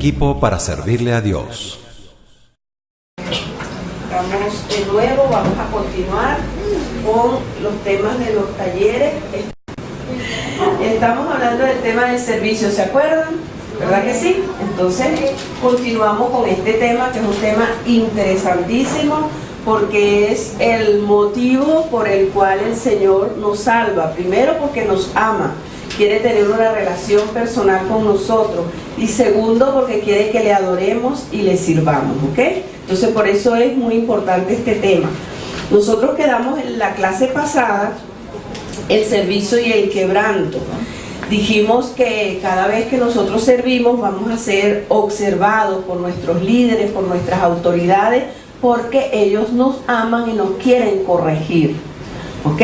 equipo para servirle a Dios. Estamos de nuevo, vamos a continuar con los temas de los talleres. Estamos hablando del tema del servicio, ¿se acuerdan? ¿Verdad que sí? Entonces continuamos con este tema, que es un tema interesantísimo, porque es el motivo por el cual el Señor nos salva. Primero, porque nos ama, quiere tener una relación personal con nosotros, y segundo, porque quiere que le adoremos y le sirvamos, ¿ok? Entonces por eso es muy importante este tema. Nosotros quedamos en la clase pasada, el servicio y el quebranto. Dijimos que cada vez que nosotros servimos vamos a ser observados por nuestros líderes, por nuestras autoridades, porque ellos nos aman y nos quieren corregir, ¿ok?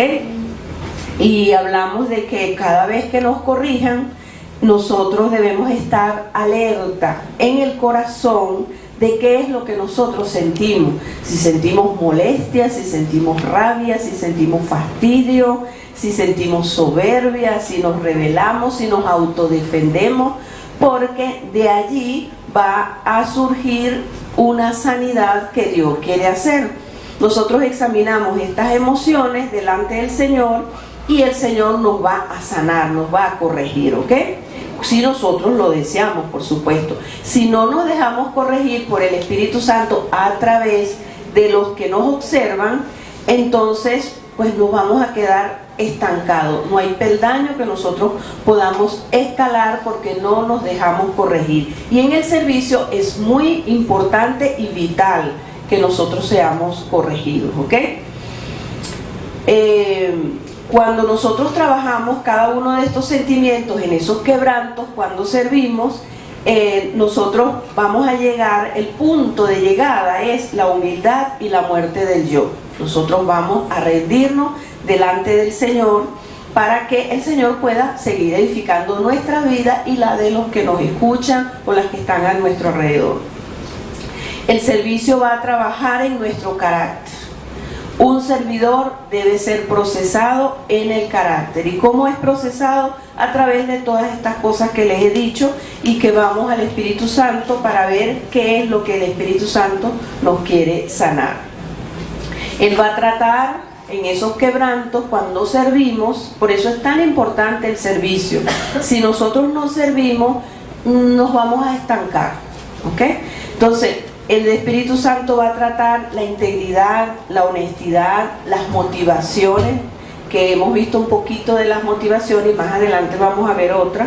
Y hablamos de que cada vez que nos corrijan, nosotros debemos estar alerta en el corazón de qué es lo que nosotros sentimos. Si sentimos molestia, si sentimos rabia, si sentimos fastidio, si sentimos soberbia, si nos rebelamos, si nos autodefendemos, porque de allí va a surgir una sanidad que Dios quiere hacer. Nosotros examinamos estas emociones delante del Señor y el Señor nos va a sanar, nos va a corregir, ¿ok? Si nosotros lo deseamos, por supuesto. Si no nos dejamos corregir por el Espíritu Santo a través de los que nos observan, entonces pues nos vamos a quedar estancados. No hay peldaño que nosotros podamos escalar porque no nos dejamos corregir. Y en el servicio es muy importante y vital que nosotros seamos corregidos, ¿ok? Cuando nosotros trabajamos cada uno de estos sentimientos en esos quebrantos, cuando servimos, nosotros vamos a llegar, el punto de llegada es la humildad y la muerte del yo. Nosotros vamos a rendirnos delante del Señor para que el Señor pueda seguir edificando nuestra vida y la de los que nos escuchan o las que están a nuestro alrededor. El servicio va a trabajar en nuestro carácter. Un servidor debe ser procesado en el carácter. ¿Y cómo es procesado? A través de todas estas cosas que les he dicho y que vamos al Espíritu Santo para ver qué es lo que el Espíritu Santo nos quiere sanar. Él va a tratar en esos quebrantos cuando servimos, por eso es tan importante el servicio. Si nosotros no servimos, nos vamos a estancar, ¿ok? Entonces, el Espíritu Santo va a tratar la integridad, la honestidad, las motivaciones, que hemos visto un poquito de las motivaciones y más adelante vamos a ver otra.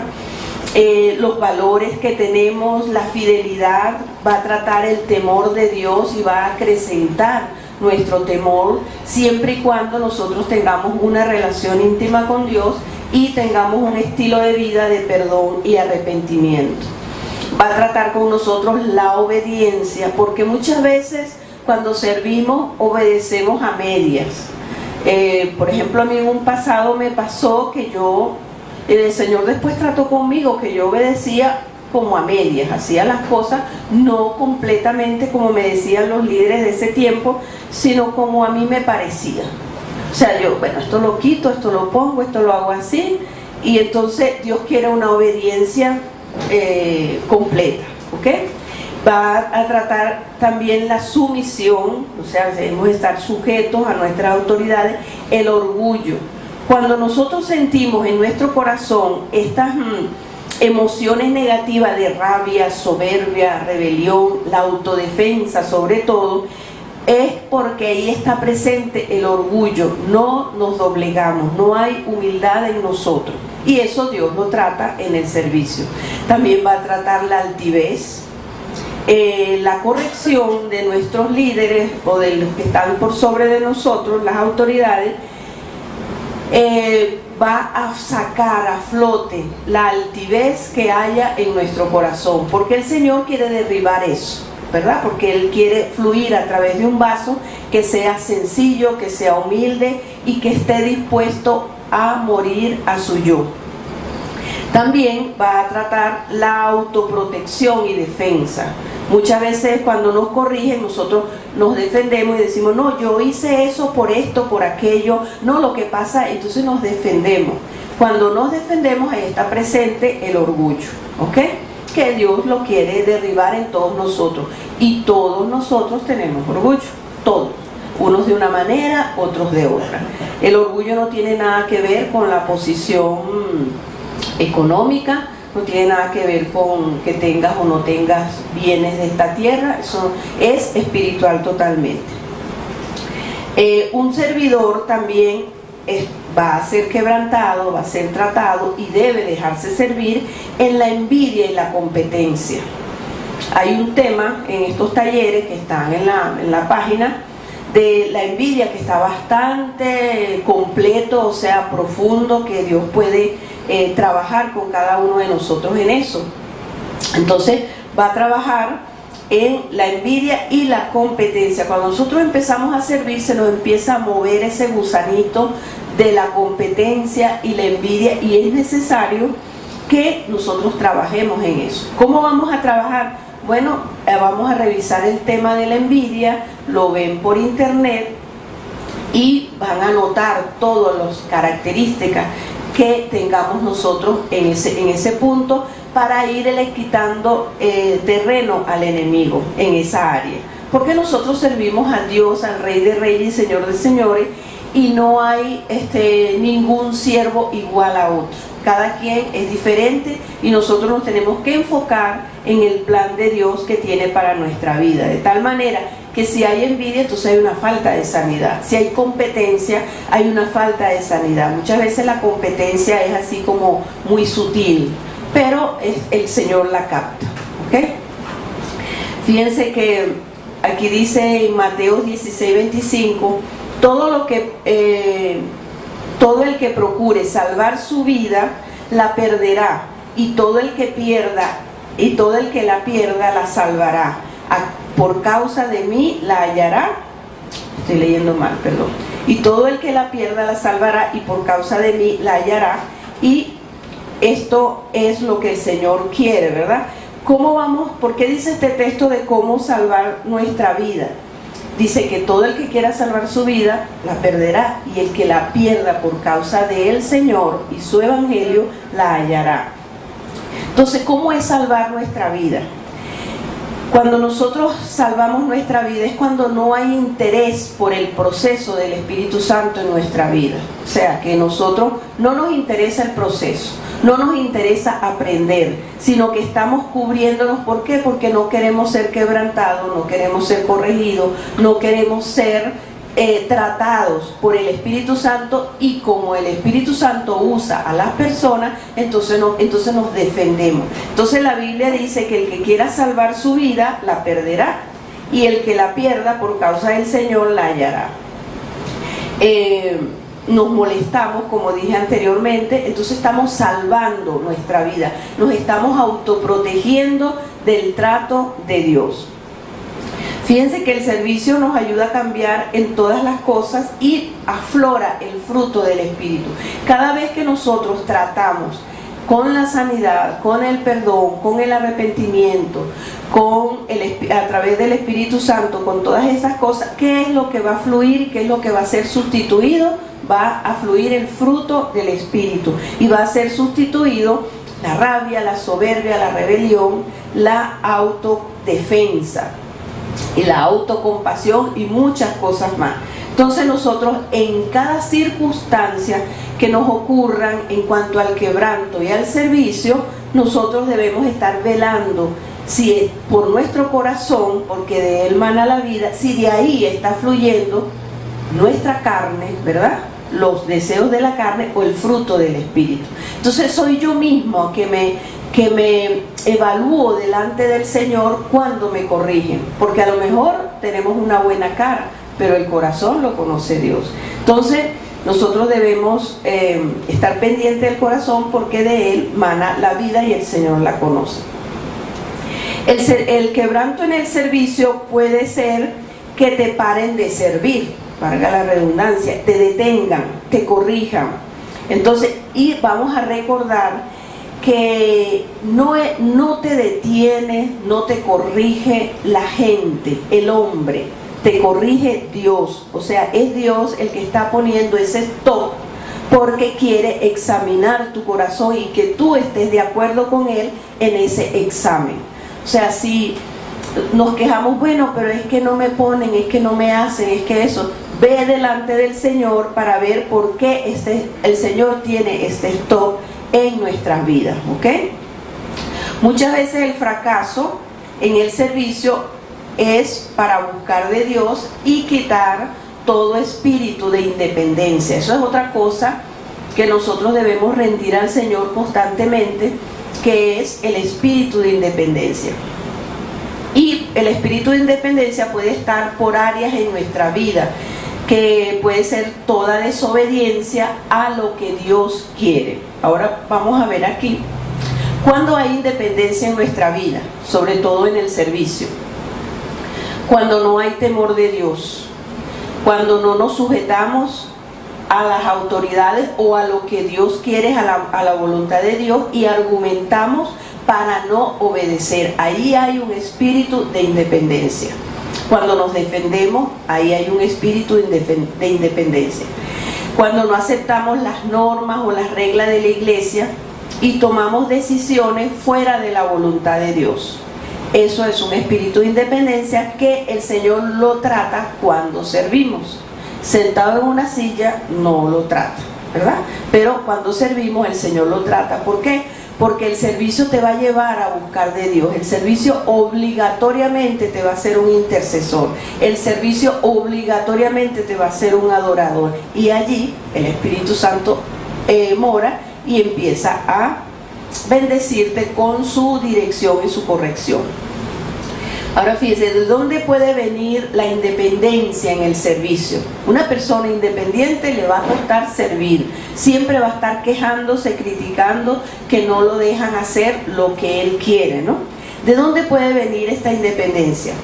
Los valores que tenemos, la fidelidad, va a tratar el temor de Dios y va a acrecentar nuestro temor siempre y cuando nosotros tengamos una relación íntima con Dios y tengamos un estilo de vida de perdón y arrepentimiento. Va a tratar con nosotros la obediencia, porque muchas veces cuando servimos obedecemos a medias. Por ejemplo, a mí en un pasado me pasó que el Señor después trató conmigo que yo obedecía como a medias, hacía las cosas no completamente como me decían los líderes de ese tiempo, sino como a mí me parecía. O sea, yo, bueno, esto lo quito, esto lo pongo, esto lo hago así, y entonces Dios quiere una obediencia completa, ¿ok? Va a tratar también la sumisión, o sea, debemos estar sujetos a nuestras autoridades, el orgullo. Cuando nosotros sentimos en nuestro corazón estas emociones negativas de rabia, soberbia, rebelión, la autodefensa sobre todo, es porque ahí está presente el orgullo. No nos doblegamos, no hay humildad en nosotros, y eso Dios lo trata en el servicio. También va a tratar la altivez, la corrección de nuestros líderes o de los que están por sobre de nosotros, las autoridades. Va a sacar a flote la altivez que haya en nuestro corazón, porque el Señor quiere derribar eso, ¿verdad? Porque Él quiere fluir a través de un vaso que sea sencillo, que sea humilde y que esté dispuesto a morir a su yo. También va a tratar la autoprotección y defensa. Muchas veces cuando nos corrigen nosotros nos defendemos y decimos, no, yo hice eso por esto, por aquello, no, lo que pasa, entonces nos defendemos. Cuando nos defendemos ahí está presente el orgullo, ¿ok? que Dios lo quiere derribar en todos nosotros. Y todos nosotros tenemos orgullo, todos. Unos de una manera, otros de otra. El orgullo no tiene nada que ver con la posición económica, no tiene nada que ver con que tengas o no tengas bienes de esta tierra, eso es espiritual totalmente. Un servidor también va a ser quebrantado, va a ser tratado y debe dejarse servir en la envidia y la competencia. Hay un tema en estos talleres que están en la página de la envidia, que está bastante completo, o sea, profundo, que Dios puede trabajar con cada uno de nosotros en eso. Entonces va a trabajar en la envidia y la competencia. Cuando nosotros empezamos a servir, se nos empieza a mover ese gusanito de la competencia y la envidia, y es necesario que nosotros trabajemos en eso. ¿Cómo vamos a trabajar? Bueno, vamos a revisar el tema de la envidia, lo ven por internet y van a notar todas las características que tengamos nosotros en ese punto, para irle quitando terreno al enemigo en esa área. Porque nosotros servimos a Dios, al Rey de Reyes y Señor de Señores, y no hay ningún siervo igual a otro. Cada quien es diferente y nosotros nos tenemos que enfocar en el plan de Dios que tiene para nuestra vida, de tal manera que si hay envidia, entonces hay una falta de sanidad. Si hay competencia, hay una falta de sanidad. Muchas veces la competencia es así como muy sutil, pero el Señor la capta, ¿ok? Fíjense que aquí dice en Mateo 16:25, todo el que procure salvar su vida la perderá, y todo el que la pierda la salvará. Por causa de mí la hallará. Estoy leyendo mal, perdón. Y todo el que la pierda la salvará, y por causa de mí la hallará. Y esto es lo que el Señor quiere, ¿verdad? ¿Cómo vamos? ¿Por qué dice este texto de cómo salvar nuestra vida? Dice que todo el que quiera salvar su vida la perderá, y el que la pierda por causa del Señor y su evangelio la hallará. Entonces, ¿cómo es salvar nuestra vida? Cuando nosotros salvamos nuestra vida es cuando no hay interés por el proceso del Espíritu Santo en nuestra vida. O sea, que nosotros no nos interesa el proceso, no nos interesa aprender, sino que estamos cubriéndonos. ¿Por qué? Porque no queremos ser quebrantados, no queremos ser corregidos, no queremos ser tratados por el Espíritu Santo, y como el Espíritu Santo usa a las personas, entonces nos defendemos. Entonces la Biblia dice que el que quiera salvar su vida la perderá, y el que la pierda por causa del Señor la hallará. Nos molestamos, como dije anteriormente, entonces estamos salvando nuestra vida, nos estamos autoprotegiendo del trato de Dios. Fíjense que el servicio nos ayuda a cambiar en todas las cosas y aflora el fruto del Espíritu. Cada vez que nosotros tratamos con la sanidad, con el perdón, con el arrepentimiento, a través del Espíritu Santo, con todas esas cosas, ¿qué es lo que va a fluir? ¿Qué es lo que va a ser sustituido? Va a fluir el fruto del Espíritu, y va a ser sustituido la rabia, la soberbia, la rebelión, la autodefensa y la autocompasión y muchas cosas más. Entonces nosotros, en cada circunstancia que nos ocurran en cuanto al quebranto y al servicio, nosotros debemos estar velando si es por nuestro corazón, porque de él mana la vida, si de ahí está fluyendo nuestra carne, ¿verdad?, los deseos de la carne, o el fruto del Espíritu. Entonces soy yo mismo que me evalúo delante del Señor cuando me corrigen, porque a lo mejor tenemos una buena cara, pero el corazón lo conoce Dios. Entonces nosotros debemos estar pendientes del corazón, porque de él mana la vida y el Señor la conoce. El quebranto en el servicio puede ser que te paren de servir, valga la redundancia, te detengan, te corrijan. Entonces, y vamos a recordar que no te detiene, no te corrige la gente, el hombre, te corrige Dios. O sea, es Dios el que está poniendo ese stop porque quiere examinar tu corazón y que tú estés de acuerdo con Él en ese examen. O sea, si nos quejamos, bueno, pero es que no me ponen, es que no me hacen, es que eso, ve delante del Señor para ver por qué el Señor tiene este stop en nuestras vidas, ¿ok? Muchas veces el fracaso en el servicio es para buscar de Dios y quitar todo espíritu de independencia. Eso es otra cosa que nosotros debemos rendir al Señor constantemente, que es el espíritu de independencia. Y el espíritu de independencia puede estar por áreas en nuestra vida, que puede ser toda desobediencia a lo que Dios quiere. Ahora vamos a ver aquí, cuando hay independencia en nuestra vida, sobre todo en el servicio, cuando no hay temor de Dios, cuando no nos sujetamos a las autoridades o a lo que Dios quiere, a la voluntad de Dios, y argumentamos para no obedecer. Ahí hay un espíritu de independencia. Cuando nos defendemos, ahí hay un espíritu de independencia. Cuando no aceptamos las normas o las reglas de la iglesia y tomamos decisiones fuera de la voluntad de Dios, eso es un espíritu de independencia que el Señor lo trata cuando servimos. Sentado en una silla no lo trata, ¿verdad? Pero cuando servimos el Señor lo trata. ¿Por qué? Porque el servicio te va a llevar a buscar de Dios. El servicio obligatoriamente te va a hacer un intercesor. El servicio obligatoriamente te va a hacer un adorador. Y allí el Espíritu Santo mora y empieza a bendecirte con su dirección y su corrección. Ahora fíjense, ¿de dónde puede venir la independencia en el servicio? Una persona independiente le va a costar servir. Siempre va a estar quejándose, criticando que no lo dejan hacer lo que él quiere, ¿no? ¿De dónde puede venir esta independencia?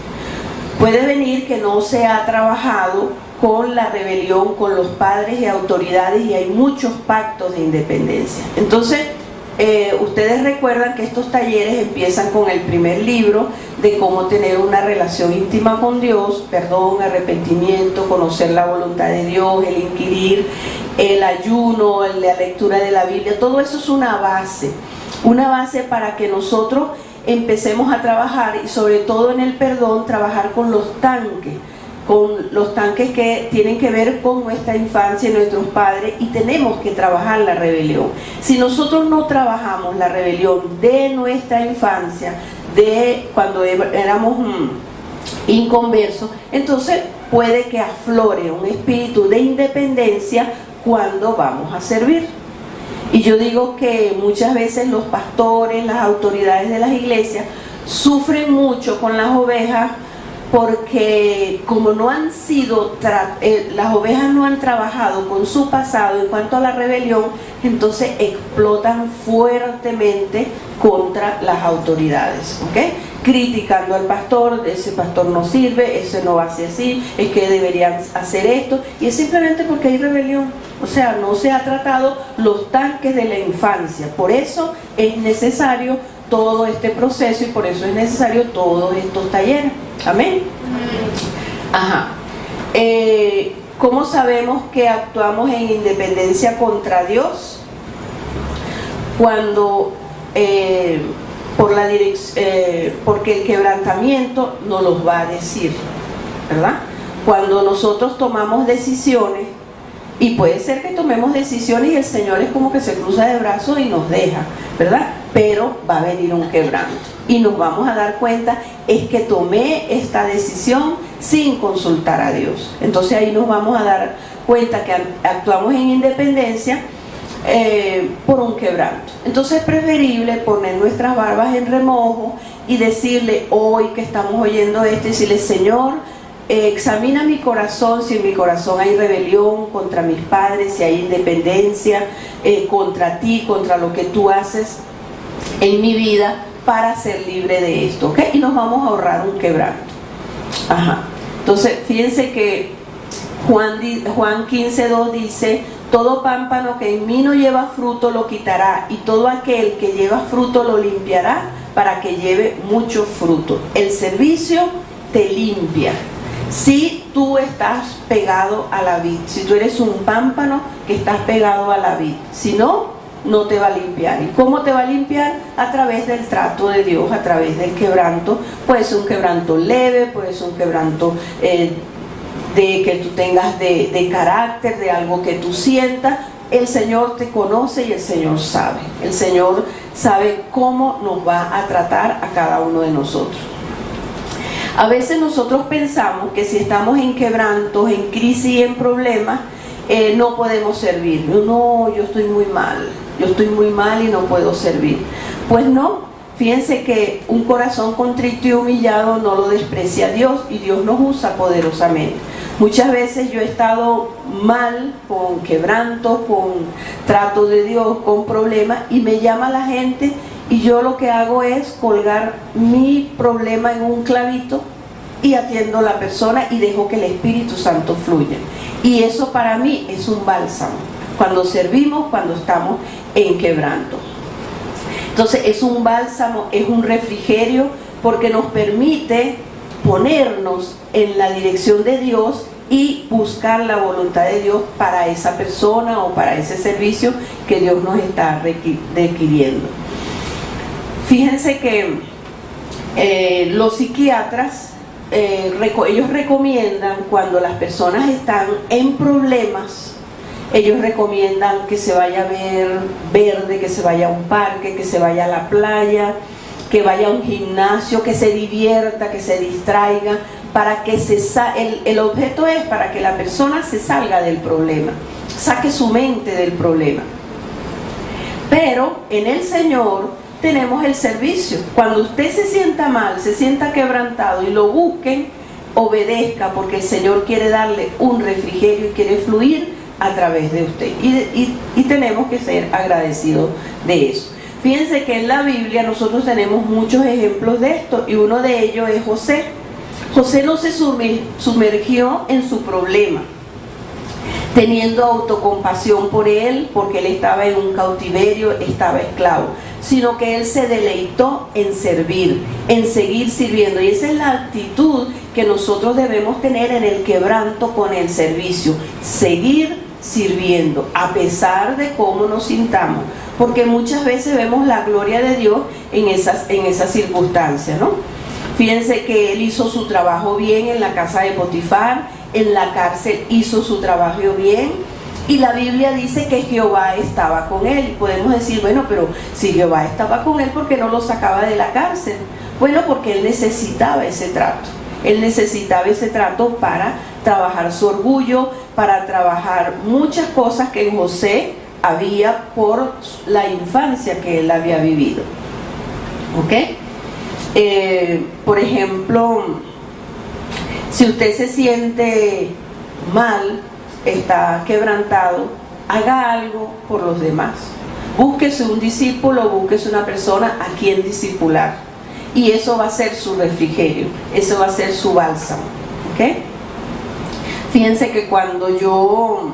Puede venir que no se ha trabajado con la rebelión, con los padres y autoridades, y hay muchos pactos de independencia. Entonces, ustedes recuerdan que estos talleres empiezan con el primer libro de cómo tener una relación íntima con Dios, perdón, arrepentimiento, conocer la voluntad de Dios, el inquirir, el ayuno, la lectura de la Biblia. Todo eso es una base para que nosotros empecemos a trabajar, y sobre todo en el perdón, trabajar con los tanques que tienen que ver con nuestra infancia y nuestros padres, y tenemos que trabajar la rebelión. Si nosotros no trabajamos la rebelión de nuestra infancia, de cuando éramos inconversos, entonces puede que aflore un espíritu de independencia cuando vamos a servir. Y yo digo que muchas veces los pastores, las autoridades de las iglesias sufren mucho con las ovejas, porque como no han sido, las ovejas no han trabajado con su pasado en cuanto a la rebelión, entonces explotan fuertemente contra las autoridades, ¿ok? Criticando al pastor, ese pastor no sirve, ese no hace así, es que deberían hacer esto, y es simplemente porque hay rebelión. O sea, no se ha tratado los tanques de la infancia. Por eso es necesario todo este proceso, y por eso es necesario todos estos talleres. Amén. Ajá. ¿Cómo sabemos que actuamos en independencia contra Dios? Cuando porque el quebrantamiento nos los va a decir, ¿verdad? Cuando nosotros tomamos decisiones, y puede ser que tomemos decisiones y el Señor es como que se cruza de brazos y nos deja, ¿verdad? Pero va a venir un quebranto y nos vamos a dar cuenta, es que tomé esta decisión sin consultar a Dios. Entonces ahí nos vamos a dar cuenta que actuamos en independencia por un quebranto. Entonces es preferible poner nuestras barbas en remojo y decirle, hoy que estamos oyendo esto, decirle, Señor, examina mi corazón, si en mi corazón hay rebelión contra mis padres, si hay independencia contra ti, contra lo que tú haces en mi vida, para ser libre de esto, ¿ok? Y nos vamos a ahorrar un quebranto. Ajá. Entonces, fíjense que Juan 15:2 dice, todo pámpano que en mí no lleva fruto lo quitará, y todo aquel que lleva fruto lo limpiará, para que lleve mucho fruto. El servicio te limpia. Si tú estás pegado a la vid, si tú eres un pámpano que estás pegado a la vid. Si no, no te va a limpiar. ¿Y cómo te va a limpiar? A través del trato de Dios, a través del quebranto. Puede ser un quebranto leve, puede ser un quebranto de que tú tengas de carácter, de algo que tú sientas. El Señor te conoce y el Señor sabe. El Señor sabe cómo nos va a tratar a cada uno de nosotros. A veces nosotros pensamos que si estamos en quebrantos, en crisis y en problemas, no podemos servir. No, yo estoy muy mal y no puedo servir. Pues no, fíjense que un corazón contrito y humillado no lo desprecia Dios, y Dios nos usa poderosamente. Muchas veces yo he estado mal, con quebrantos, con trato de Dios, con problemas, y me llama la gente y yo lo que hago es colgar mi problema en un clavito y atiendo a la persona y dejo que el Espíritu Santo fluya. Y eso para mí es un bálsamo, cuando servimos, cuando estamos en quebranto. Entonces es un bálsamo, es un refrigerio, porque nos permite ponernos en la dirección de Dios y buscar la voluntad de Dios para esa persona o para ese servicio que Dios nos está requiriendo. Fíjense que los psiquiatras, ellos recomiendan, cuando las personas están en problemas, ellos recomiendan que se vaya a ver verde, que se vaya a un parque, que se vaya a la playa, que vaya a un gimnasio, que se divierta, que se distraiga, para que el objeto es para que la persona se salga del problema, saque su mente del problema. Pero en el Señor tenemos el servicio. Cuando usted se sienta mal, se sienta quebrantado y lo busquen, obedezca, porque el Señor quiere darle un refrigerio y quiere fluir a través de usted, y tenemos que ser agradecidos de eso. Fíjense que en la Biblia nosotros tenemos muchos ejemplos de esto, y uno de ellos es José. José no se sumergió en su problema teniendo autocompasión por él, porque él estaba en un cautiverio, estaba esclavo, sino que él se deleitó en servir, en seguir sirviendo. Y esa es la actitud que nosotros debemos tener en el quebranto con el servicio: seguir sirviendo a pesar de cómo nos sintamos, porque muchas veces vemos la gloria de Dios en esas circunstancias, ¿no? Fíjense que él hizo su trabajo bien en la casa de Potifar, en la cárcel hizo su trabajo bien, y la Biblia dice que Jehová estaba con él. Y podemos decir, bueno, pero si Jehová estaba con él, ¿por qué no lo sacaba de la cárcel? Bueno, porque él necesitaba ese trato. Él necesitaba ese trato para trabajar su orgullo, para trabajar muchas cosas que en José había por la infancia que él había vivido. ¿Ok? Por ejemplo, si usted se siente mal, está quebrantado, haga algo por los demás. Búsquese un discípulo, búsquese una persona a quien discipular, y eso va a ser su refrigerio, eso va a ser su bálsamo. ¿Ok? Fíjense que cuando yo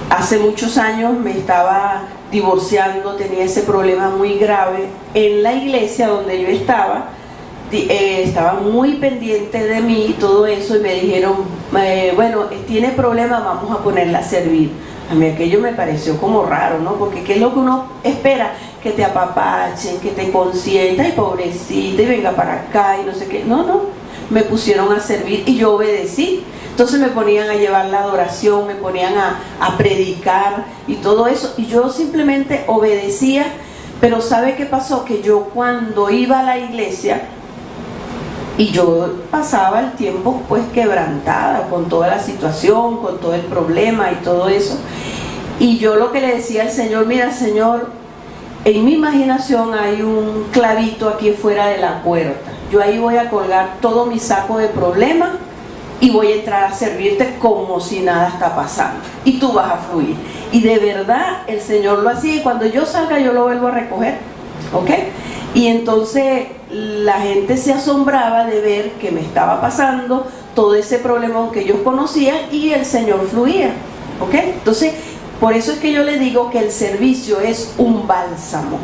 hace muchos años me estaba divorciando, tenía ese problema muy grave, en la iglesia donde yo estaba muy pendiente de mí y todo eso, y me dijeron, bueno, tiene problemas, vamos a ponerla a servir. A mí aquello me pareció como raro, ¿no? Porque ¿qué es lo que uno espera? Que te apapachen, que te consientan, y pobrecita, y venga para acá, y no sé qué. No, me pusieron a servir y yo obedecí. Entonces me ponían a llevar la adoración, me ponían a predicar y todo eso, y yo simplemente obedecía. Pero ¿sabe qué pasó? Que yo, cuando iba a la iglesia, y yo pasaba el tiempo pues quebrantada con toda la situación, con todo el problema y todo eso, y yo lo que le decía al Señor: mira, Señor, en mi imaginación hay un clavito aquí fuera de la puerta, yo ahí voy a colgar todo mi saco de problemas y voy a entrar a servirte como si nada está pasando, y tú vas a fluir. Y de verdad el Señor lo hacía, y cuando yo salga yo lo vuelvo a recoger. ¿Ok? Y entonces la gente se asombraba de ver que me estaba pasando todo ese problema que ellos conocían, y el Señor fluía. ¿Ok? Entonces, por eso es que yo le digo que el servicio es un bálsamo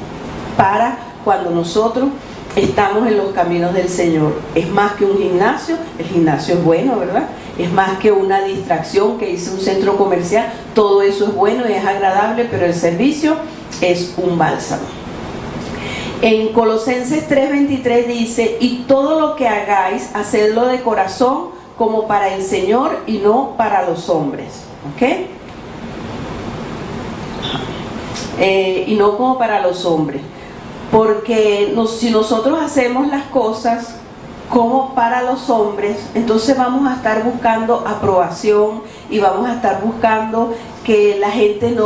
para cuando nosotros estamos en los caminos del Señor. Es más que un gimnasio. El gimnasio es bueno, ¿verdad? es más que una distracción que hice un centro comercial. Todo eso es bueno y es agradable, pero el servicio es un bálsamo. En Colosenses 3:23 dice: y todo lo que hagáis, hacedlo de corazón como para el Señor y no para los hombres. ¿Ok? Y no como para los hombres. Porque si nosotros hacemos las cosas como para los hombres, entonces vamos a estar buscando aprobación y vamos a estar buscando que la gente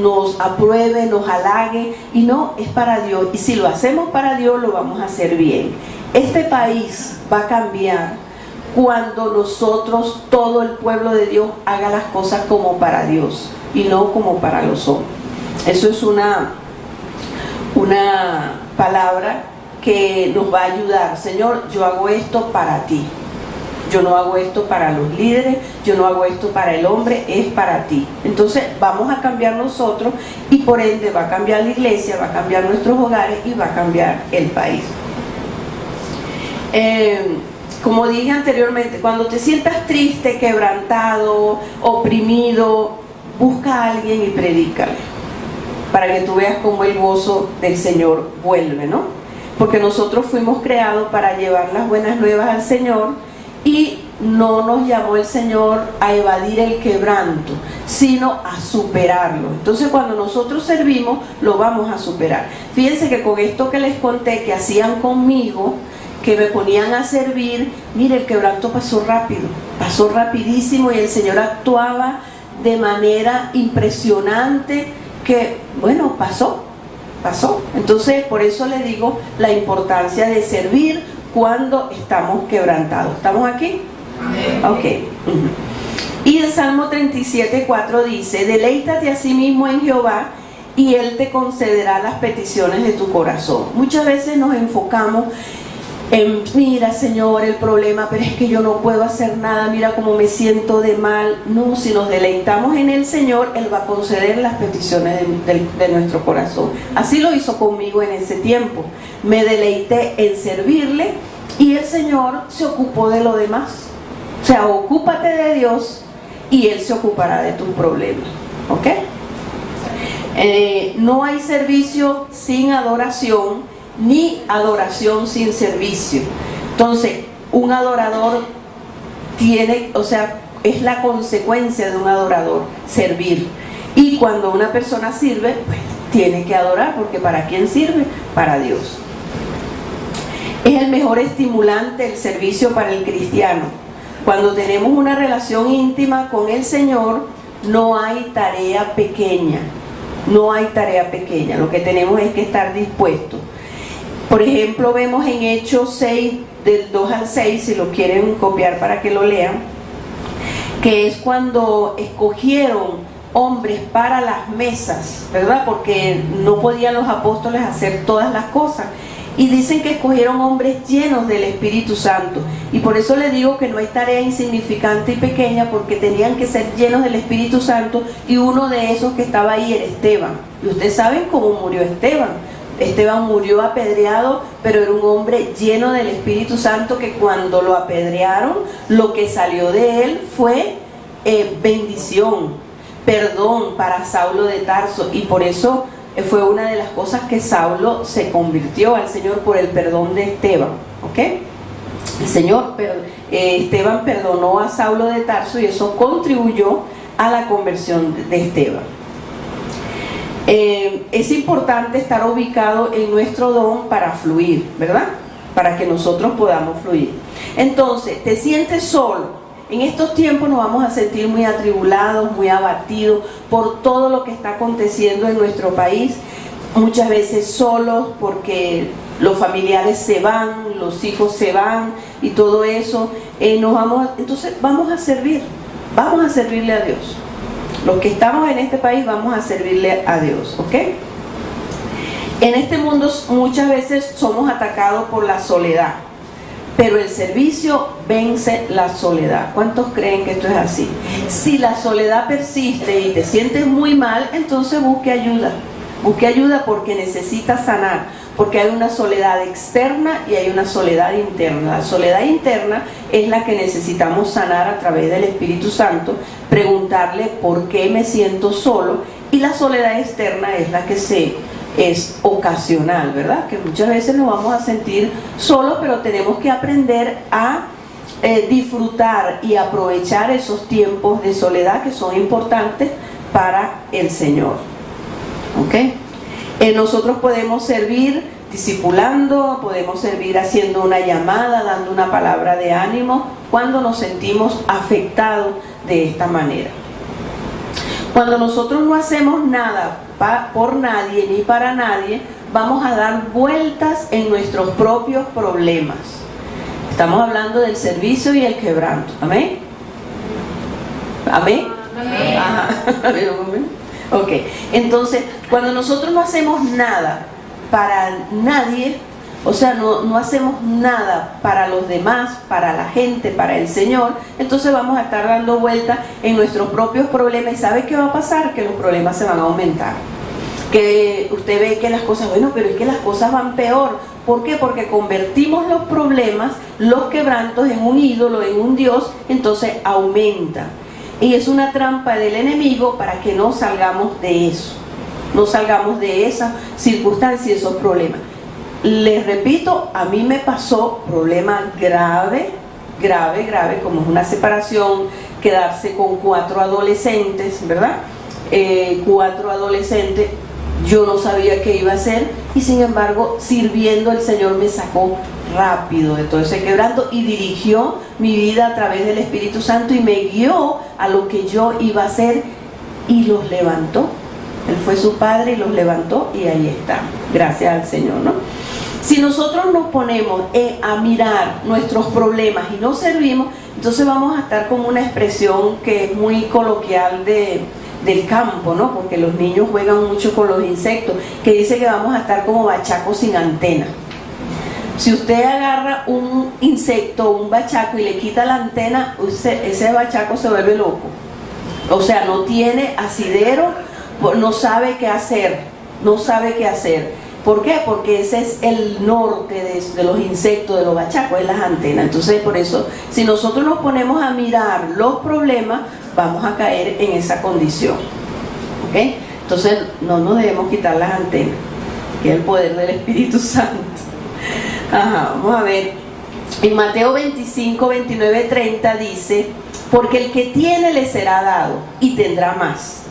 nos apruebe, nos halague, y no, es para Dios. Y si lo hacemos para Dios, lo vamos a hacer bien. Este país va a cambiar cuando nosotros, todo el pueblo de Dios, haga las cosas como para Dios y no como para los hombres. Eso es una palabra que nos va a ayudar. Señor, yo hago esto para ti. Yo no hago esto para los líderes, yo no hago esto para el hombre, es para ti. Entonces vamos a cambiar nosotros y por ende va a cambiar la iglesia, va a cambiar nuestros hogares y va a cambiar el país. Como dije anteriormente, cuando te sientas triste, quebrantado, oprimido, busca a alguien y predícale, para que tú veas cómo el gozo del Señor vuelve, ¿no? Porque nosotros fuimos creados para llevar las buenas nuevas al Señor, y no nos llamó el Señor a evadir el quebranto, sino a superarlo. Entonces cuando nosotros servimos, lo vamos a superar. Fíjense que con esto que les conté que hacían conmigo, que me ponían a servir, mire, el quebranto pasó rápido, pasó rapidísimo, y el Señor actuaba de manera impresionante, que bueno, pasó. Entonces por eso le digo la importancia de servir cuando estamos quebrantados. ¿Estamos aquí? Ok. Y el Salmo 37:4 dice: deleítate a sí mismo en Jehová y Él te concederá las peticiones de tu corazón. Muchas veces nos enfocamos en: mira, Señor, el problema, pero es que yo no puedo hacer nada, mira cómo me siento de mal. No, si nos deleitamos en el Señor, Él va a conceder las peticiones de nuestro corazón. Así lo hizo conmigo en ese tiempo. Me deleité en servirle y el Señor se ocupó de lo demás. O sea, ocúpate de Dios y Él se ocupará de tus problemas. ¿Ok? No hay servicio sin adoración, ni adoración sin servicio. Entonces, un adorador tiene, o sea, es la consecuencia de un adorador, servir. Y cuando una persona sirve, pues tiene que adorar, porque ¿para quién sirve? Para Dios. Es el mejor estimulante el servicio para el cristiano. Cuando tenemos una relación íntima con el Señor, no hay tarea pequeña. No hay tarea pequeña. Lo que tenemos es que estar dispuestos. Por ejemplo, vemos en Hechos 6, del 2 al 6, si lo quieren copiar para que lo lean, que es cuando escogieron hombres para las mesas, ¿verdad? Porque no podían los apóstoles hacer todas las cosas. Y dicen que escogieron hombres llenos del Espíritu Santo. Y por eso les digo que no hay tarea insignificante y pequeña, porque tenían que ser llenos del Espíritu Santo. Y uno de esos que estaba ahí era Esteban. Y ustedes saben cómo murió Esteban. Esteban murió apedreado, pero era un hombre lleno del Espíritu Santo, que cuando lo apedrearon, lo que salió de él fue bendición, perdón para Saulo de Tarso. Y por eso fue una de las cosas que Saulo se convirtió al Señor, por el perdón de Esteban. ¿Ok? El Señor, Esteban perdonó a Saulo de Tarso, y eso contribuyó a la conversión de Esteban. Es importante estar ubicado en nuestro don para fluir, ¿verdad? Para que nosotros podamos fluir. Entonces, te sientes solo. En estos tiempos nos vamos a sentir muy atribulados, muy abatidos por todo lo que está aconteciendo en nuestro país. Muchas veces solos, porque los familiares se van, los hijos se van y todo eso. Entonces vamos a servirle a Dios. Los que estamos en este país vamos a servirle a Dios, ¿ok? En este mundo muchas veces somos atacados por la soledad, pero el servicio vence la soledad. ¿Cuántos creen que esto es así? Si la soledad persiste y te sientes muy mal, entonces busque ayuda. Busque ayuda porque necesitas sanar, porque hay una soledad externa y hay una soledad interna. La soledad interna es la que necesitamos sanar a través del Espíritu Santo, preguntarle por qué me siento solo, y la soledad externa es la que es ocasional, ¿verdad? Que muchas veces nos vamos a sentir solos, pero tenemos que aprender a disfrutar y aprovechar esos tiempos de soledad que son importantes para el Señor. ¿Ok? Nosotros podemos servir discipulando, podemos servir haciendo una llamada, dando una palabra de ánimo cuando nos sentimos afectados de esta manera. Cuando nosotros no hacemos nada por nadie ni para nadie, vamos a dar vueltas en nuestros propios problemas. Estamos hablando del servicio y el quebranto. ¿Amén? ¿Amén? Amén. Ajá. Ok, entonces cuando nosotros no hacemos nada para nadie, o sea, no hacemos nada para los demás, para la gente, para el Señor, entonces vamos a estar dando vueltas en nuestros propios problemas. ¿Y sabe qué va a pasar? Que los problemas se van a aumentar. Que usted ve que las cosas, bueno, pero es que las cosas van peor. ¿Por qué? Porque convertimos los problemas, los quebrantos, en un ídolo, en un Dios, entonces aumenta. Y es una trampa del enemigo para que no salgamos de eso, no salgamos de esa circunstancia y esos problemas. Les repito, a mí me pasó problema grave, como es una separación, quedarse con 4 adolescentes, ¿verdad? 4 adolescentes, yo no sabía qué iba a hacer, y sin embargo, sirviendo, el Señor me sacó rápido de todo ese quebranto y dirigió mi vida a través del Espíritu Santo y me guió a lo que yo iba a hacer y los levantó. Él fue su padre y los levantó, y ahí está, gracias al Señor, ¿no? Si nosotros nos ponemos a mirar nuestros problemas y no servimos, entonces vamos a estar con una expresión que es muy coloquial del campo, ¿no? Porque los niños juegan mucho con los insectos, que dice que vamos a estar como bachacos sin antena. Si usted agarra un insecto, un bachaco, y le quita la antena, ese bachaco se vuelve loco. O sea, no tiene asidero, no sabe qué hacer, ¿Por qué? Porque ese es el norte de los insectos, de los bachacos, es las antenas. Entonces, por eso, si nosotros nos ponemos a mirar los problemas, vamos a caer en esa condición. ¿Ok? Entonces, no nos debemos quitar las antenas, que es el poder del Espíritu Santo. Ajá, vamos a ver. En Mateo 25, 29, 30 dice: porque el que tiene le será dado y tendrá más,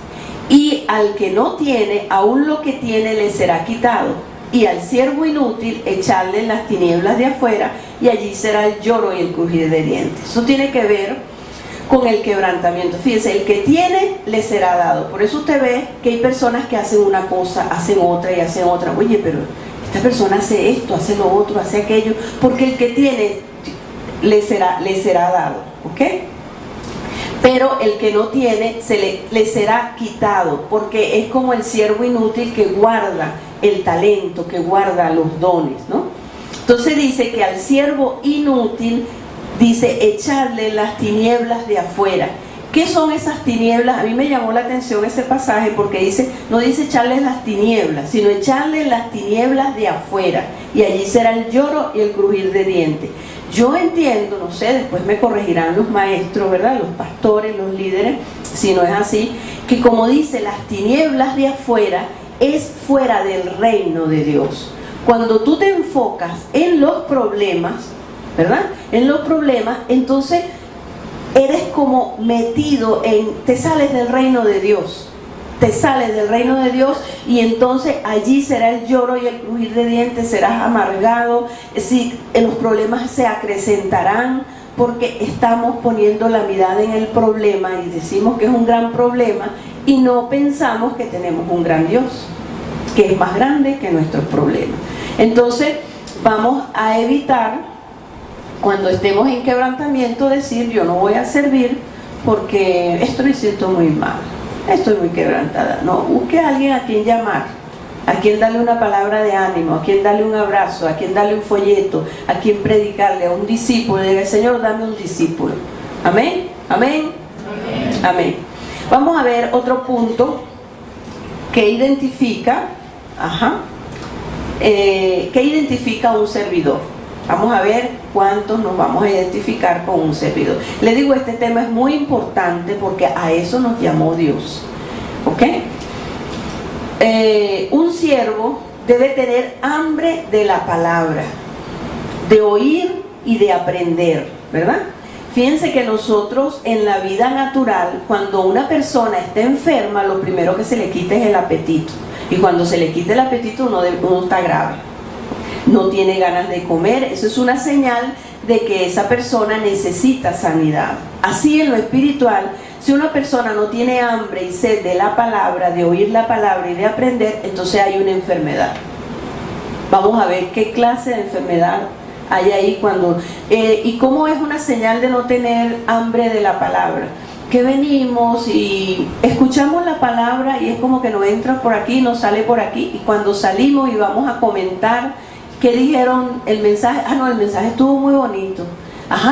y al que no tiene, aún lo que tiene le será quitado, y al siervo inútil echarle en las tinieblas de afuera, y allí será el lloro y el crujir de dientes. Eso tiene que ver con el quebrantamiento. Fíjense, el que tiene le será dado. Por eso usted ve que hay personas que hacen una cosa, hacen otra y hacen otra. Oye, pero esta persona hace esto, hace lo otro, hace aquello, porque el que tiene le será dado, ¿ok? Pero el que no tiene le será quitado, porque es como el siervo inútil que guarda el talento, que guarda los dones, ¿no? Entonces dice que al siervo inútil, dice, echarle las tinieblas de afuera. ¿Qué son esas tinieblas? A mí me llamó la atención ese pasaje porque dice, no dice echarle las tinieblas, sino echarle las tinieblas de afuera, y allí será el lloro y el crujir de dientes. Yo entiendo, no sé, después me corregirán los maestros, ¿verdad? Los pastores, los líderes, si no es así, que como dice, las tinieblas de afuera es fuera del reino de Dios. Cuando tú te enfocas en los problemas, ¿verdad? En los problemas, entonces eres como metido te sales del reino de Dios, y entonces allí será el lloro y el crujir de dientes, serás amargado, los problemas se acrecentarán, porque estamos poniendo la mirada en el problema y decimos que es un gran problema y no pensamos que tenemos un gran Dios, que es más grande que nuestros problemas. Entonces vamos a evitar, cuando estemos en quebrantamiento, decir yo no voy a servir porque esto me siento muy mal, estoy muy quebrantada. No, busque a alguien a quien llamar, a quien darle una palabra de ánimo, a quien darle un abrazo, a quien darle un folleto, a quien predicarle, a un discípulo. Diga: Señor, dame un discípulo. Amén, amén, amén, amén. Vamos a ver otro punto que identifica ¿Qué identifica a un servidor? Vamos a ver cuántos nos vamos a identificar con un servidor. Les digo, este tema es muy importante porque a eso nos llamó Dios. ¿Ok? Un siervo debe tener hambre de la palabra, de oír y de aprender, ¿verdad? Fíjense que nosotros en la vida natural, cuando una persona está enferma, lo primero que se le quita es el apetito. Y cuando se le quita el apetito, uno está grave. No tiene ganas de comer. Eso es una señal de que esa persona necesita sanidad. Así en lo espiritual, si una persona no tiene hambre y sed de la palabra, de oír la palabra y de aprender, entonces hay una enfermedad. Vamos a ver qué clase de enfermedad hay ahí cuando... y cómo es una señal de no tener hambre de la palabra. Que venimos y escuchamos la palabra y es como que no entra por aquí, no sale por aquí, y cuando salimos y vamos a comentar qué dijeron el mensaje, no, el mensaje estuvo muy bonito,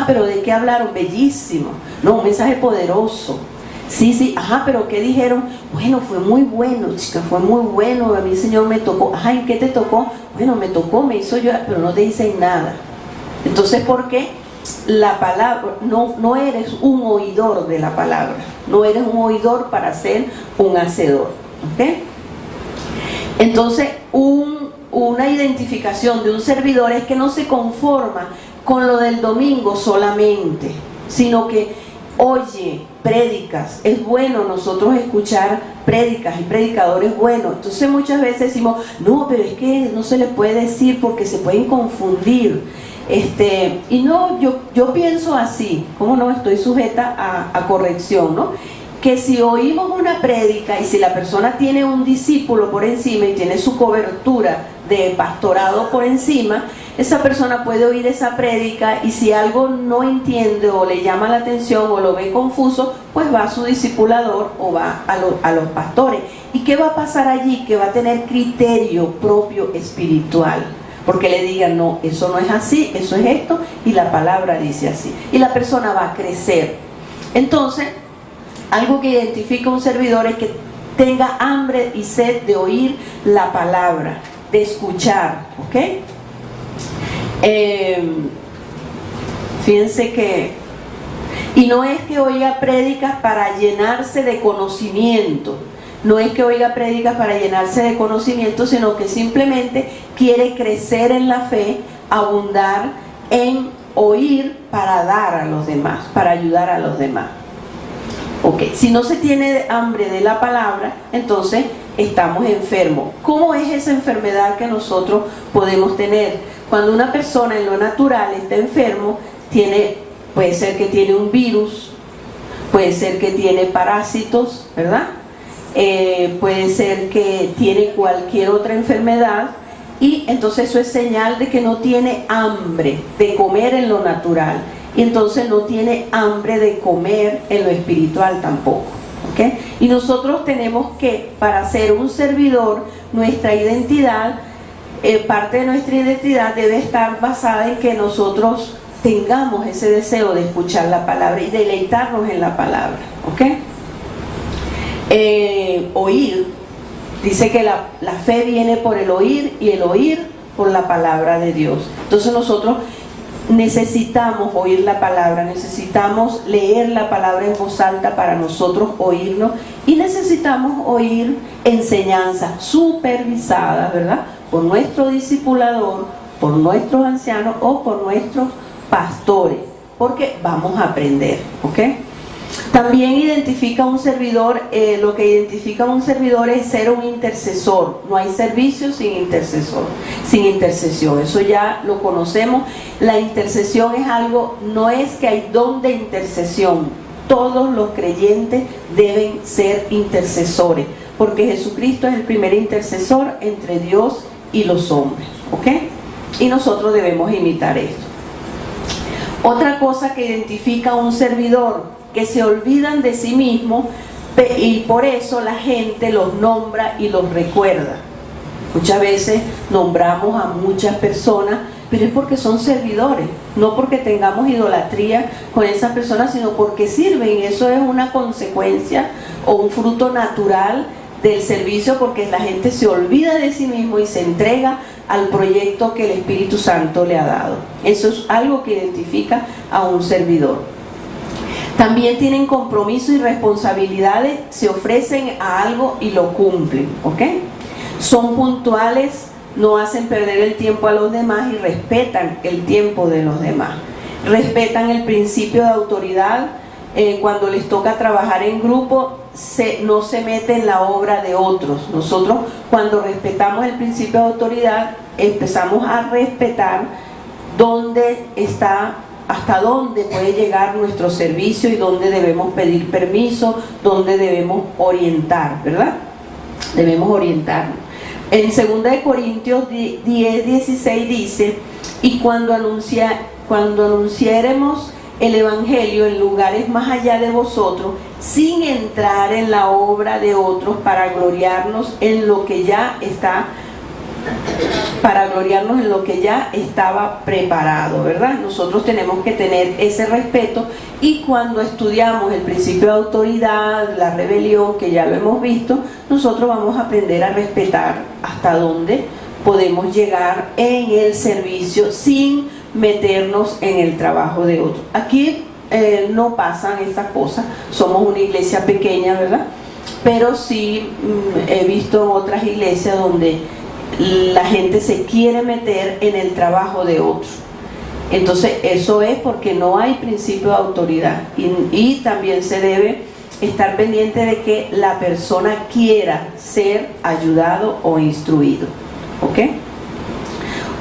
pero ¿de qué hablaron? Bellísimo, no, un mensaje poderoso, sí, pero ¿qué dijeron? Bueno, fue muy bueno, chica, fue muy bueno, a mí el Señor me tocó, ¿en qué te tocó? Bueno, me tocó, me hizo llorar, pero no te dicen nada. Entonces, ¿por qué? La palabra, no eres un oidor de la palabra, no eres un oidor para ser un hacedor, ¿ok? Entonces una identificación de un servidor es que no se conforma con lo del domingo solamente, sino que oye prédicas. Es bueno nosotros escuchar prédicas y predicadores buenos. Entonces muchas veces decimos, no, pero es que no se les puede decir porque se pueden confundir. Y no, yo pienso así, como no estoy sujeta a corrección, ¿no? Que si oímos una prédica y si la persona tiene un discípulo por encima y tiene su cobertura de pastorado por encima, esa persona puede oír esa prédica y si algo no entiende o le llama la atención o lo ve confuso, pues va a su discipulador o va a los pastores. ¿Y qué va a pasar allí? Que va a tener criterio propio espiritual. Porque le digan, no, eso no es así, eso es esto, y la palabra dice así. Y la persona va a crecer. Entonces, algo que identifica a un servidor es que tenga hambre y sed de oír la palabra, de escuchar, ¿ok? Fíjense que, y no es que oiga prédicas para llenarse de conocimiento, no es que oiga prédicas para llenarse de conocimiento, sino que simplemente quiere crecer en la fe, abundar en oír para dar a los demás, para ayudar a los demás. Ok, si no se tiene hambre de la palabra, entonces estamos enfermos. ¿Cómo es esa enfermedad que nosotros podemos tener? Cuando una persona en lo natural está enfermo, puede ser que tiene un virus, puede ser que tiene parásitos, ¿verdad? Puede ser que tiene cualquier otra enfermedad y entonces eso es señal de que no tiene hambre de comer en lo natural y entonces no tiene hambre de comer en lo espiritual tampoco, ¿ok? Y nosotros tenemos que, para ser un servidor, nuestra identidad, parte de nuestra identidad debe estar basada en que nosotros tengamos ese deseo de escuchar la palabra y deleitarnos en la palabra, ¿ok? Oír, dice que la fe viene por el oír y el oír por la palabra de Dios. Entonces nosotros necesitamos oír la palabra, necesitamos leer la palabra en voz alta para nosotros oírnos y necesitamos oír enseñanzas supervisadas, ¿verdad? Por nuestro discipulador, por nuestros ancianos o por nuestros pastores, porque vamos a aprender, ¿ok? También identifica un servidor, lo que identifica a un servidor es ser un intercesor. No hay servicio sin intercesor, sin intercesión. Eso ya lo conocemos. La intercesión es algo, no es que hay don de intercesión. Todos los creyentes deben ser intercesores, porque Jesucristo es el primer intercesor entre Dios y los hombres, ¿ok? Y nosotros debemos imitar esto. Otra cosa que identifica a un servidor, que se olvidan de sí mismos y por eso la gente los nombra y los recuerda. Muchas veces nombramos a muchas personas, pero es porque son servidores, no porque tengamos idolatría con esas personas, sino porque sirven. Eso es una consecuencia o un fruto natural del servicio, porque la gente se olvida de sí mismo y se entrega al proyecto que el Espíritu Santo le ha dado. Eso es algo que identifica a un servidor. También tienen compromiso y responsabilidades, se ofrecen a algo y lo cumplen, ¿ok? Son puntuales, no hacen perder el tiempo a los demás y respetan el tiempo de los demás. Respetan el principio de autoridad. Cuando les toca trabajar en grupo, no se mete en la obra de otros. Nosotros, cuando respetamos el principio de autoridad, empezamos a respetar dónde está, hasta dónde puede llegar nuestro servicio y dónde debemos pedir permiso, dónde debemos orientar, ¿verdad? Debemos orientarnos. En 2 Corintios 10:16 dice: y cuando anunciáremos el Evangelio en lugares más allá de vosotros, sin entrar en la obra de otros, para gloriarnos en lo que ya estaba preparado, ¿verdad? Nosotros tenemos que tener ese respeto, y cuando estudiamos el principio de autoridad, la rebelión, que ya lo hemos visto, nosotros vamos a aprender a respetar hasta dónde podemos llegar en el servicio sin meternos en el trabajo de otros. Aquí no pasan estas cosas, somos una iglesia pequeña, ¿verdad? Pero sí he visto en otras iglesias donde la gente se quiere meter en el trabajo de otros. Entonces eso es porque no hay principio de autoridad, y también se debe estar pendiente de que la persona quiera ser ayudado o instruido, ¿ok?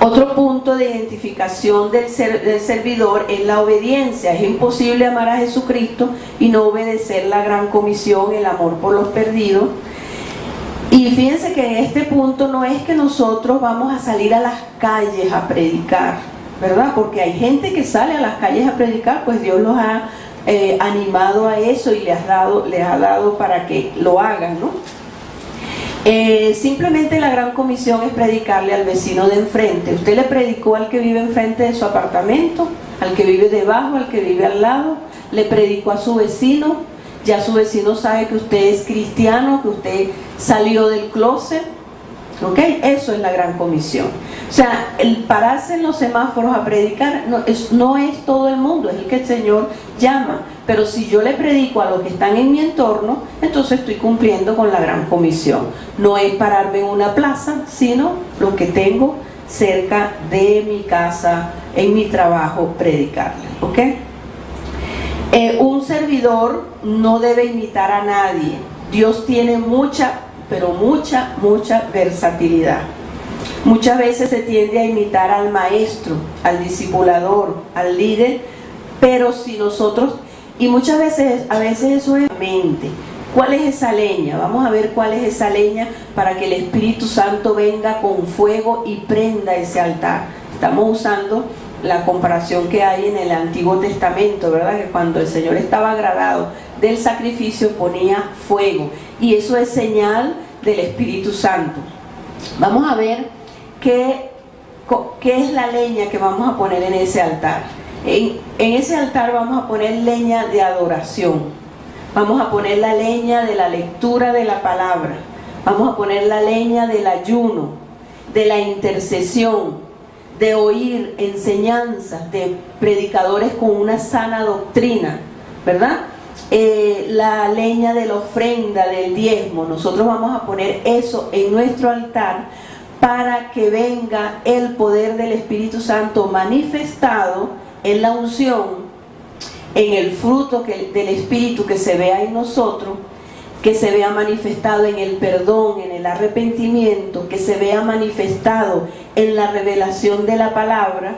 Otro punto de identificación del servidor es la obediencia. Es imposible amar a Jesucristo y no obedecer la gran comisión, el amor por los perdidos. Y fíjense que en este punto no es que nosotros vamos a salir a las calles a predicar, ¿verdad? Porque hay gente que sale a las calles a predicar, pues Dios los ha animado a eso y les ha dado para que lo hagan, ¿no? Simplemente la gran comisión es predicarle al vecino de enfrente. Usted le predicó al que vive enfrente de su apartamento, al que vive debajo, al que vive al lado, le predicó a su vecino. Ya su vecino sabe que usted es cristiano, que usted salió del closet, ¿ok? Eso es la gran comisión. O sea, el pararse en los semáforos a predicar no es todo el mundo, es el que el Señor llama. Pero si yo le predico a los que están en mi entorno, entonces estoy cumpliendo con la gran comisión. No es pararme en una plaza, sino lo que tengo cerca de mi casa, en mi trabajo, predicarle, ¿ok? Un servidor no debe imitar a nadie. Dios tiene mucha versatilidad. Muchas veces se tiende a imitar al maestro, al discipulador, al líder, pero si nosotros, y muchas veces, a veces eso es mente. ¿Cuál es esa leña? Vamos a ver cuál es esa leña para que el Espíritu Santo venga con fuego y prenda ese altar. Estamos usando la comparación que hay en el Antiguo Testamento, ¿verdad? Que cuando el Señor estaba agradado del sacrificio ponía fuego, y eso es señal del Espíritu Santo. Vamos a ver qué es la leña que vamos a poner en ese altar. En ese altar vamos a poner leña de adoración, vamos a poner la leña de la lectura de la palabra, vamos a poner la leña del ayuno, de la intercesión, de oír enseñanzas de predicadores con una sana doctrina, ¿verdad? La leña de la ofrenda, del diezmo. Nosotros vamos a poner eso en nuestro altar para que venga el poder del Espíritu Santo manifestado en la unción, en el fruto del Espíritu que se vea en nosotros, que se vea manifestado en el perdón, en el arrepentimiento, que se vea manifestado en la revelación de la palabra,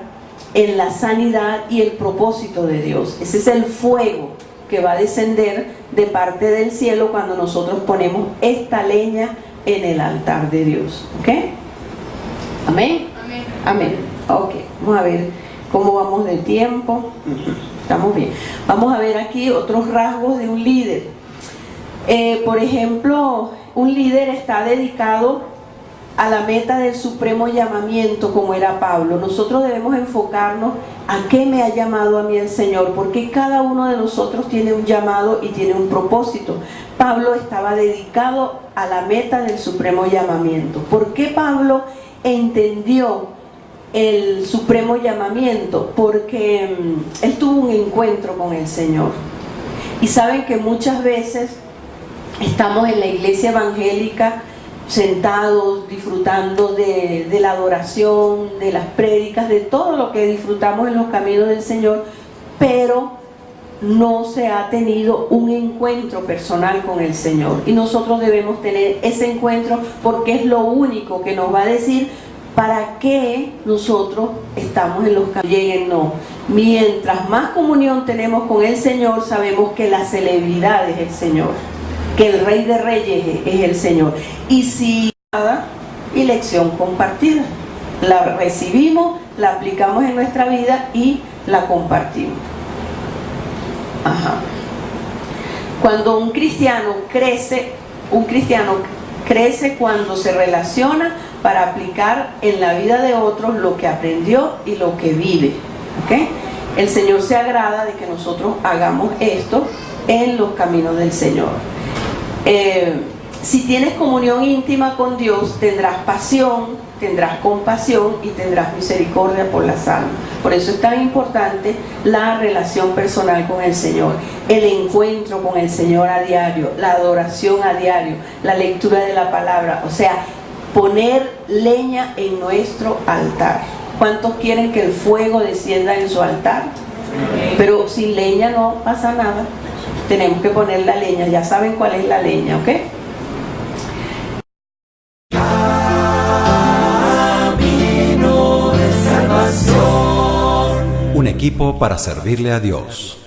en la sanidad y el propósito de Dios. Ese es el fuego que va a descender de parte del cielo cuando nosotros ponemos esta leña en el altar de Dios, ¿ok? ¿Amén? Amén. Amén. Ok, vamos a ver cómo vamos de tiempo. Estamos bien. Vamos a ver aquí otros rasgos de un líder. Por ejemplo, un líder está dedicado a la meta del supremo llamamiento como era Pablo. Nosotros debemos enfocarnos a qué me ha llamado a mí el Señor, porque cada uno de nosotros tiene un llamado y tiene un propósito. Pablo estaba dedicado a la meta del supremo llamamiento. ¿Por qué Pablo entendió el supremo llamamiento? Porque él tuvo un encuentro con el Señor. Y saben que muchas veces estamos en la iglesia evangélica sentados, disfrutando de la adoración, de las prédicas, de todo lo que disfrutamos en los caminos del Señor, pero no se ha tenido un encuentro personal con el Señor. Y nosotros debemos tener ese encuentro, porque es lo único que nos va a decir para qué nosotros estamos en los caminos. No. Mientras más comunión tenemos con el Señor, sabemos que la celebridad es el Señor, que el Rey de Reyes es el Señor. Y si nada, y lección compartida, la recibimos, la aplicamos en nuestra vida y la compartimos. Cuando un cristiano crece cuando se relaciona para aplicar en la vida de otros lo que aprendió y lo que vive. ¿Okay? El Señor se agrada de que nosotros hagamos esto en los caminos del Señor. Si tienes comunión íntima con Dios, tendrás pasión, tendrás compasión y tendrás misericordia por las almas. Por eso es tan importante la relación personal con el Señor, el encuentro con el Señor a diario, la adoración a diario, la lectura de la palabra, o sea, poner leña en nuestro altar. ¿Cuántos quieren que el fuego descienda en su altar? Pero sin leña no pasa nada. Tenemos que poner la leña, ya saben cuál es la leña, ¿ok? Un equipo para servirle a Dios.